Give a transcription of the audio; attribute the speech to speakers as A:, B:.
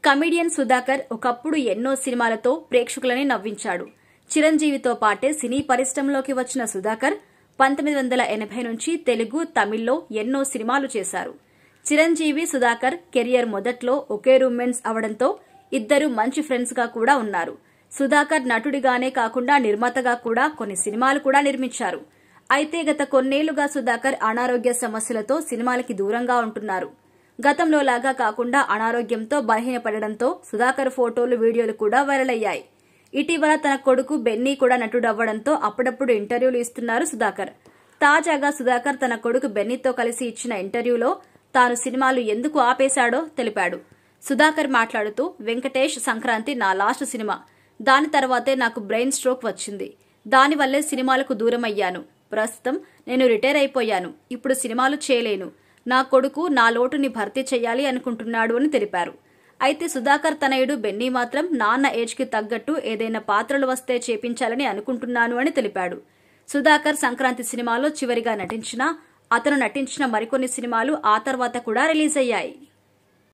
A: Comedian Sudhakar ఒకప్పుడు ఎన్నో సినిమాలతో ప్రేక్షకులని నవ్వించాడు. చిరంజీవితో పాటే సినీ పరిశ్రమలోకి వచ్చిన సుధాకర్ 1980 నుంచి తెలుగు, తమిళ్లో ఎన్నో సినిమాలు చేశారు. చిరంజీవి, సుధాకర్ కెరియర్ మొదట్లో ఒకే రూమ్మేట్స్ అవడంతో ఇద్దరు మంచి ఫ్రెండ్స్ గా కూడా ఉన్నారు. సుధాకర్ నటుడిగానే కాకుండా నిర్మాతగా కూడా కొన్ని సినిమాలు కూడా నిర్మించారు. అయితే గత కొన్నేళ్లుగా సుధాకర్ అనారోగ్య సమస్యలతో సినిమాలకి దూరంగా ఉంటున్నారు. గతంలో లాగా కాకుండా అనారోగ్యంతో బలహీనపడడంతో సుధాకర్ ఫోటోలు, వీడియోలు కూడా వైరల్ అయ్యాయి. ఇటీవల తన కొడుకు బెన్నీ కూడా నటుడవ్వడంతో అప్పుడప్పుడు ఇంటర్వ్యూలు ఇస్తున్నారు సుధాకర్. తాజాగా సుధాకర్ తన కొడుకు బెన్నీతో కలిసి ఇచ్చిన ఇంటర్వ్యూలో తాను సినిమాలు ఎందుకు ఆపేశాడో తెలిపాడు. సుధాకర్ మాట్లాడుతూ, వెంకటేష్ సంక్రాంతి నా లాస్ట్ సినిమా. దాని తర్వాతే నాకు బ్రెయిన్ స్ట్రోక్ వచ్చింది. దానివల్లే సినిమాలకు దూరమయ్యాను. ప్రస్తుతం నేను రిటైర్ అయిపోయాను. ఇప్పుడు సినిమాలు చేయలేను. నా కొడుకు నా లోటుని భర్తీ చేయాలి అనుకుంటున్నాడు అని తెలిపారు. అయితే సుధాకర్ తనయుడు బెన్నీ మాత్రం నాన్న ఏజ్ కి తగ్గట్టు ఏదైనా పాత్రలు వస్తే చేపించాలని అనుకుంటున్నాను అని తెలిపాడు. సుధాకర్ సంక్రాంతి సినిమాలో చివరిగా నటించినా అతను నటించిన మరికొన్ని సినిమాలు ఆ తర్వాత కూడా రిలీజ్ అయ్యాయి.